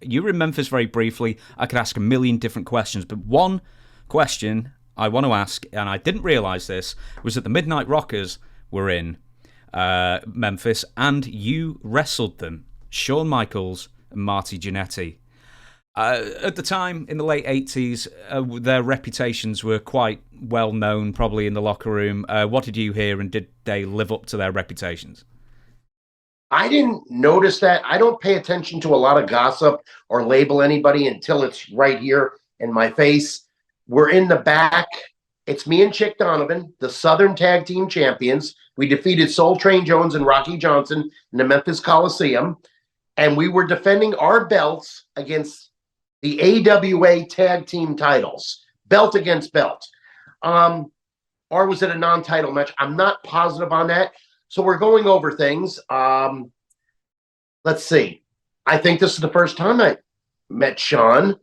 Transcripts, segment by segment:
You were in Memphis very briefly. I could ask a million different questions, but one question I want to ask, and I didn't realise this, was that the Midnight Rockers were in Memphis, and you wrestled them, Shawn Michaels and Marty Jannetty. At the time, in the late 80s, their reputations were quite well known, probably in the locker room. What did you hear, and did they live up to their reputations? I didn't notice that. I don't pay attention to a lot of gossip or label anybody until it's right here in my face. We're in the back. It's me and Chick Donovan, the Southern Tag Team Champions. We defeated Soul Train Jones and Rocky Johnson in the Memphis Coliseum, and we were defending our belts against the AWA Tag Team titles, belt against belt. Or was it a non-title match? I'm not positive on that. So we're going over things. Let's see. I think this is the first time I met Shawn.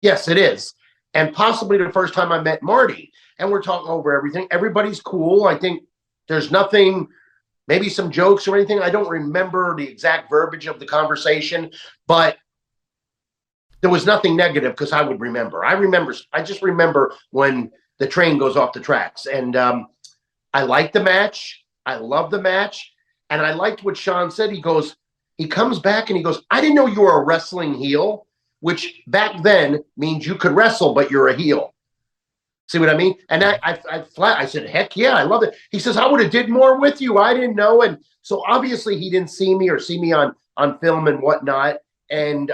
Yes, it is. And possibly the first time I met Marty. And we're talking over everything. Everybody's cool. I think there's nothing, maybe some jokes or anything. I don't remember the exact verbiage of the conversation, but there was nothing negative because I would remember. I just remember when the train goes off the tracks. And I liked the match. I love the match. And I liked what Shawn said. He comes back and he goes, I didn't know you were a wrestling heel, which back then means you could wrestle, but you're a heel. See what I mean? And I said, heck yeah, I love it. He says, I would have did more with you. I didn't know. And so obviously he didn't see me on film and whatnot. And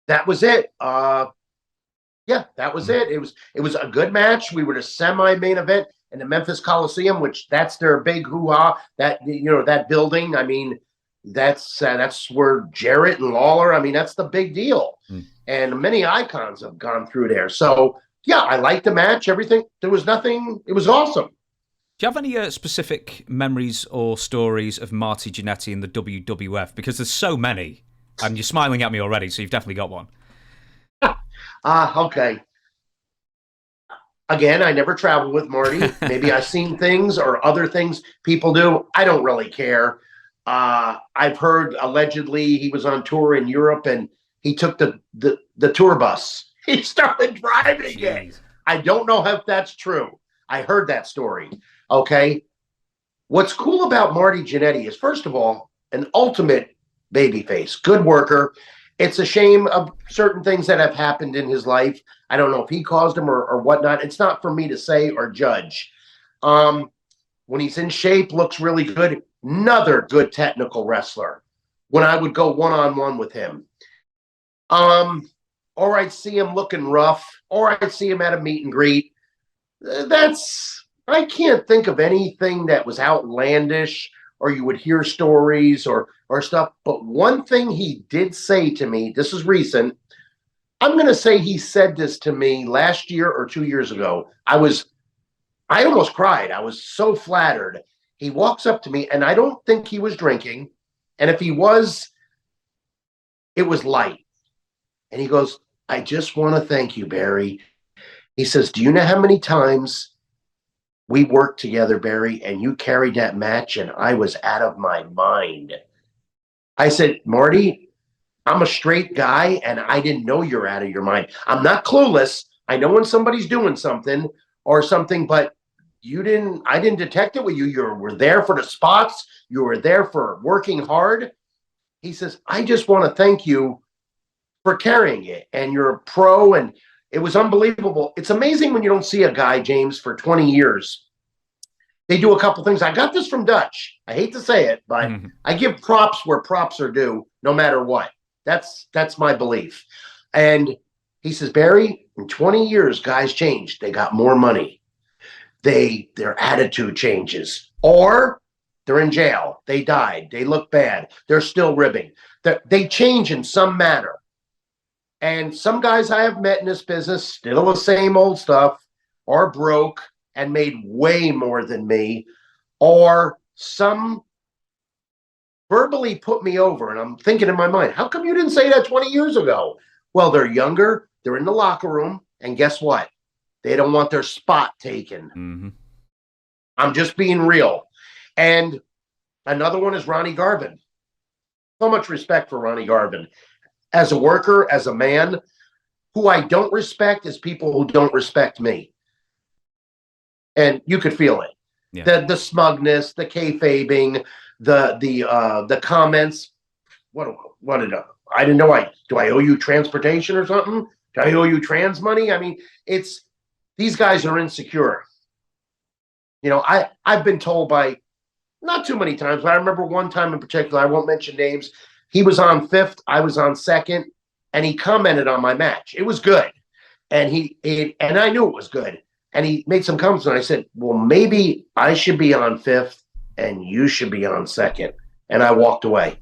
that was it. Yeah, that was it. It was a good match. We were the semi-main event in the Memphis Coliseum, which that's their big hoo-ha. That that building. I mean, that's where Jarrett and Lawler. I mean, that's the big deal. And many icons have gone through there. So yeah, I liked the match. Everything. There was nothing. It was awesome. Do you have any specific memories or stories of Marty Jannetty in the WWF? Because there's so many. And you're smiling at me already, so you've definitely got one. Okay. Again, I never traveled with Marty. Maybe I've seen things or other things people do. I don't really care. I've heard allegedly he was on tour in Europe and he took the tour bus. He started driving it. I don't know if that's true. I heard that story. Okay. What's cool about Marty Jannetty is, first of all, an ultimate babyface, good worker. It's a shame of certain things that have happened in his life. I don't know if he caused them or whatnot. It's not for me to say or judge. When he's in shape, looks really good. Another good technical wrestler. When I would go one-on-one with him. Or I'd see him looking rough, or I'd see him at a meet and greet. I can't think of anything that was outlandish or you would hear stories or stuff. But one thing he did say to me, this is recent, I'm going to say he said this to me last year or 2 years ago. I almost cried. I was so flattered. He walks up to me, and I don't think he was drinking. And if he was, it was light. And he goes, I just want to thank you, Barry. He says, do you know how many times we worked together, Barry, and you carried that match, and I was out of my mind. I said, Marty, I'm a straight guy, and I didn't know you're out of your mind. I'm not clueless. I know when somebody's doing something or something, but I didn't detect it with you. You were there for the spots. You were there for working hard. He says, I just want to thank you for carrying it, and you're a pro, and it was unbelievable. It's amazing when you don't see a guy, James, for 20 years. They do a couple things. I got this from Dutch. I hate to say it, but I give props where props are due, no matter what. That's my belief. And he says, Barry, in 20 years, guys changed. They got more money. Their attitude changes. Or they're in jail. They died. They look bad. They're still ribbing. They change in some manner. And some guys I have met in this business, still the same old stuff, are broke and made way more than me, or some verbally put me over. And I'm thinking in my mind, how come you didn't say that 20 years ago? Well, they're younger, they're in the locker room, and guess what? They don't want their spot taken. I'm just being real. And another one is Ronnie Garvin. so much respect for Ronnie Garvin as a worker, as a man. Who I don't respect is people who don't respect me. And you could feel it. Yeah. The smugness, the kayfabing, the comments. What did I didn't know do I owe you transportation or something? Do I owe you trans money? I mean, these guys are insecure. You know, I've been told by not too many times, but I remember one time in particular, I won't mention names. He was on 5th, I was on 2nd, and he commented on my match. It was good. And and I knew it was good. And he made some comments, and I said, well, maybe I should be on 5th and you should be on 2nd. And I walked away.